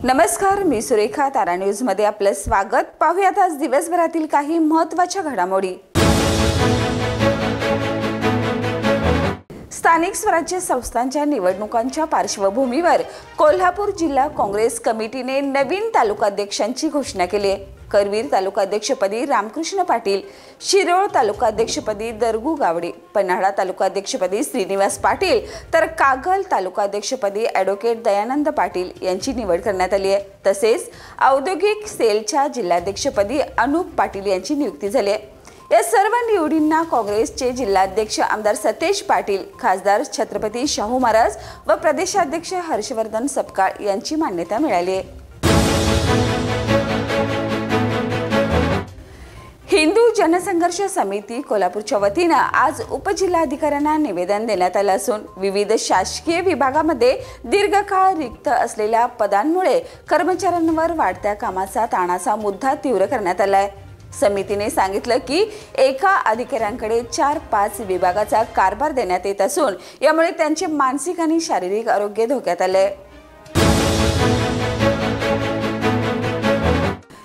नमस्कार, मी सुरेखा. तारा न्यूज मध्ये आपलं स्वागत. पाहूयात आज दिवसभरातील काही महत्त्वाच्या घडामोडी. स्थानिक स्वराज्य संस्थांच्या निवडणुकांच्या पार्श्वभूमीवर कोल्हापूर जिल्हा काँग्रेस कमिटीने नवीन तालुकाध्यक्षांची घोषणा केली आहे. करवीर तालुकाध्यक्षपदी रामकृष्ण पाटील, शिरोळ तालुकाध्यक्षपदी दरगू गावडे, पन्हाळा तालुकाध्यक्षपदी श्रीनिवास पाटील तर कागल तालुकाध्यक्षपदी ॲडव्होकेट दयानंद पाटील यांची निवड करण्यात आली आहे. तसेच औद्योगिक सेलच्या जिल्हाध्यक्षपदी अनुप पाटील यांची नियुक्ती झाली आहे. या सर्व निवडींना काँग्रेसचे जिल्हाध्यक्ष आमदार सतेज पाटील, खासदार छत्रपती शाहू महाराज व प्रदेशाध्यक्ष हर्षवर्धन सपकाळ यांची मान्यता मिळाली आहे. हिंदू जनसंघर्ष समिती कोल्हापूरच्या वतीने आज उपजिल्हाधिकाऱ्यांना निवेदन देण्यात आलं असून विविध शासकीय विभागामध्ये दीर्घकाळ रिक्त असलेल्या पदांमुळे कर्मचाऱ्यांवर वाढत्या कामाचा ताणाचा मुद्दा तीव्र करण्यात आला आहे. समितीने सांगितलं की एका अधिकाऱ्यांकडे 4-5 विभागाचा कारभार देण्यात येत असून यामुळे त्यांचे मानसिक आणि शारीरिक आरोग्य धोक्यात आले.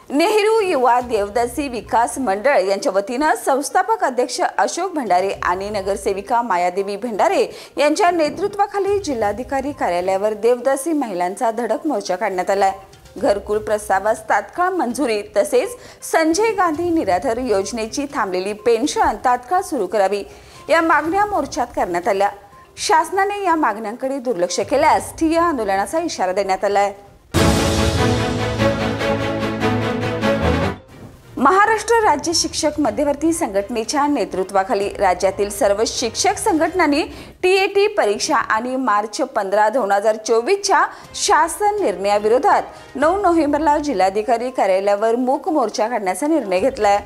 नेहरू युवा देवदासी विकास मंडळ यांच्या वतीने संस्थापक अध्यक्ष अशोक भंडारे आणि नगरसेविका मायादेवी भंडारे यांच्या नेतृत्वाखाली जिल्हाधिकारी कार्यालयावर देवदासी महिलांचा धडक मोर्चा काढण्यात आला. घरकुल प्रस्तावास तात्काळ मंजुरी तसेच संजय गांधी निराधार योजनेची थांबलेली पेन्शन तात्काळ सुरू करावी या मागण्या मोर्चात करण्यात आल्या. शासनाने या मागण्यांकडे दुर्लक्ष केल्यास ठिय्या आंदोलनाचा इशारा देण्यात आला आहे. महाराष्ट्र राज्य शिक्षक मध्यवर्ती संघटनेच्या नेतृत्वाखाली राज्यातील सर्व शिक्षक संघटनांनी टीएटी परीक्षा आणि मार्च 15, 2024च्या शासन निर्णयाविरोधात 9 नोव्हेंबरला जिल्हाधिकारी कार्यालयावर मूक मोर्चा काढण्याचा निर्णय घेतला आहे.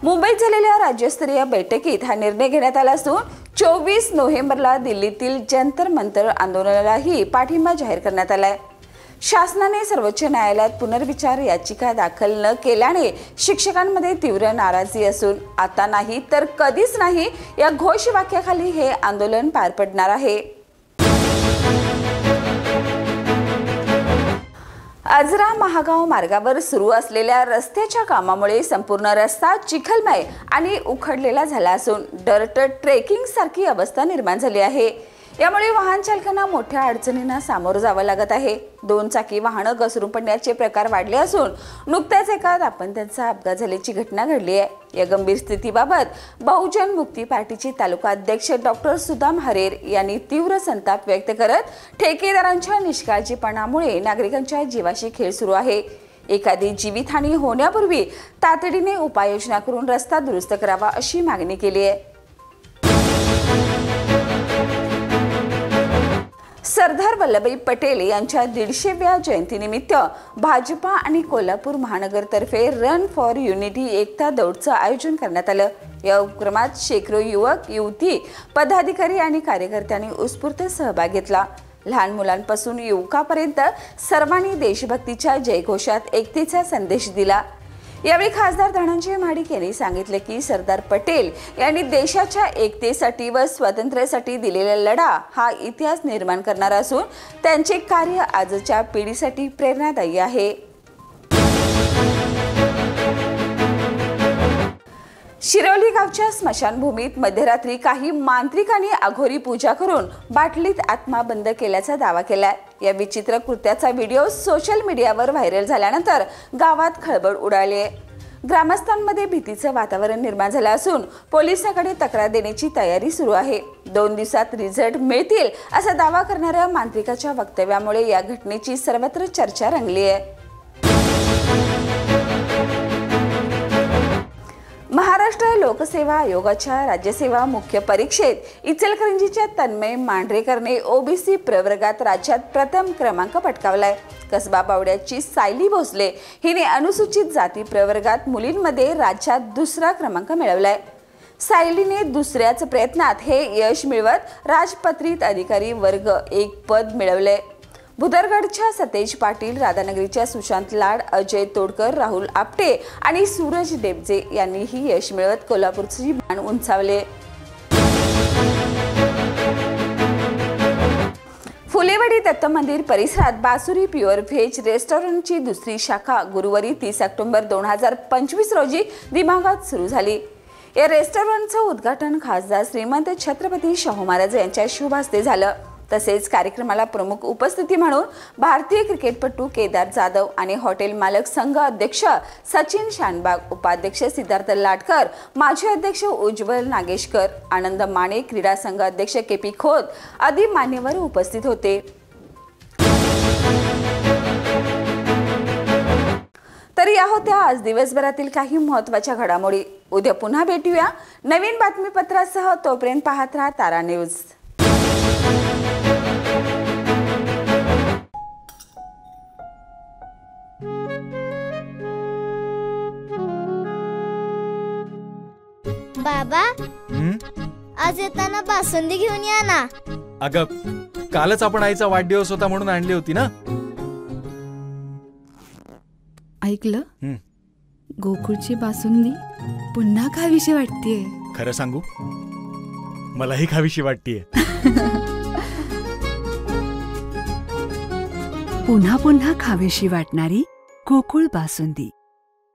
मुंबईत झालेल्या राज्यस्तरीय बैठकीत हा निर्णय घेण्यात आला असून 24 नोव्हेंबरला दिल्लीतील जंतर मंतर आंदोलनालाही पाठिंबा जाहीर करण्यात आला आहे. शासनाने सर्वोच्च न्यायालयात पुनर्विचार याचिका दाखल न केल्याने शिक्षकांमध्ये तीव्र नाराजी असून आता नाही तर कधीच नाही या घोषवाक्याखाली हे आंदोलन पार पडणार आहे. आजरा महागाव मार्गावर सुरू असलेल्या रस्त्याच्या कामामुळे संपूर्ण रस्ता चिखलमय आणि उखडलेला झाला असून डर्ट ट्रेकिंग सारखी अवस्था निर्माण झाली आहे. यामुळे वाहन चालकांना मोठ्या अडचणींना सामोरं जावं लागत आहे. 2 चाकी वाहनं घसरून पडण्याचे प्रकार वाढले असून नुकत्याच एका दाम्पत्याचा अपघात झाल्याची घटना घडली आहे. या गंभीर स्थितीबाबत बहुजन मुक्ती पार्टीचे तालुका अध्यक्ष डॉक्टर सुदाम हरेर यांनी तीव्र संताप व्यक्त करत ठेकेदारांच्या निष्काळजीपणामुळे नागरिकांच्या जीवाशी खेळ सुरू आहे. एखादी जीवितहानी होण्यापूर्वी तातडीने उपाययोजना करून रस्ता दुरुस्त करावा अशी मागणी केली आहे. सरदार वल्लभभाई पटेल यांच्या 150व्या जयंतीनिमित्त भाजपा आणि कोल्हापूर महानगरतर्फे रन फॉर युनिटी एकता दौडचं आयोजन करण्यात आलं. या उपक्रमात शेकडो युवक, युवती, पदाधिकारी आणि कार्यकर्त्यांनी उत्स्फूर्त सहभाग घेतला. लहान मुलांपासून युवकांपर्यंत सर्वांनी देशभक्तीच्या जयघोषात एकतेचा संदेश दिला. यावेळी खासदार धनंजय महाडिक यांनी सांगितले की सरदार पटेल यांनी देशाच्या एकतेसाठी व स्वातंत्र्यासाठी दिलेला लढा हा इतिहास निर्माण करणारा असून त्यांचे कार्य आजच्या पिढीसाठी प्रेरणादायी आहे. शिरोली गावच्या स्मशानभूमीत मध्यरात्री काही मांत्रिकांनी अघोरी पूजा करून बाटलीत आत्मा बंद केल्याचा दावा केलाय. या विचित्र कृत्याचा व्हिडिओ सोशल मीडियावर व्हायरल झाल्यानंतर गावात खळबळ उडाली आहे. ग्रामस्थांमध्ये भीतीचं वातावरण निर्माण झालं असून पोलिसांकडे तक्रार देण्याची तयारी सुरू आहे. 2 दिवसात रिझल्ट मिळतील असा दावा करणाऱ्या मांत्रिकाच्या वक्तव्यामुळे या घटनेची सर्वत्र चर्चा रंगली आहे. महाराष्ट्र लोकसेवा आयोगाच्या राज्यसेवा मुख्य परीक्षेत इचलकरंजीच्या तन्मय मांढरेकरने ओबीसी प्रवर्गात राज्यात प्रथम क्रमांक पटकावलाय. कसबा बावड्याची सायली भोसले हिने अनुसूचित जाती प्रवर्गात मुलींमध्ये राज्यात 2रा क्रमांक मिळवलाय. सायलीने दुसऱ्याच प्रयत्नात हे यश मिळवत राजपत्रित अधिकारी वर्ग 1 पद मिळवले. भुदरगडच्या सतेज पाटील, राधानगरीच्या सुशांत लाड, अजय तोडकर, राहुल आपटे आणि सूरज डेबजे यांनीही यश मिळवत कोल्हापूरची मान उंचावले. फुलेवाडी दत्त मंदिर परिसरात बासुरी प्युअर व्हेज रेस्टॉरंटची दुसरी शाखा गुरुवारी 30 ऑक्टोबर 2025 रोजी दिमागात सुरू झाली। या रेस्टॉरंटचं उद्घाटन खासदार श्रीमंत छत्रपती शाहू महाराज यांच्या शुभ हस्ते झालं। तसेच कार्यक्रमाला प्रमुख उपस्थिती म्हणून भारतीय क्रिकेटपटू केदार जाधव आणि हॉटेल मालक संघ अध्यक्ष सचिन शानबाग, उपाध्यक्ष सिद्धार्थ लाटकर, माजी अध्यक्ष उज्ज्वल नागेशकर, आनंद माने, क्रीडा संघ अध्यक्ष केपी खोत आदी मान्यवर उपस्थित होते। तर या होत्या आज दिवसभरातील काही महत्त्वाच्या घडामोडी। उद्या पुन्हा भेटूया नवीन बातमीपत्रासह। तोपर्यंत पाहत राहा तारा न्यूज। बाबा, आज येताना बासुंदी घेऊन या ना। अगं, कालच आपण आईचा वाढदिवस होता म्हणून आणली होती ना। ऐकलं, गोकुळची बासुंदी पुन्हा खावीशी वाटतेय। खरं सांगू, मलाही खावीशी वाटतेय। पुन्हा पुन्हा खावीशी वाटणारी गोकुळ बासुंदी।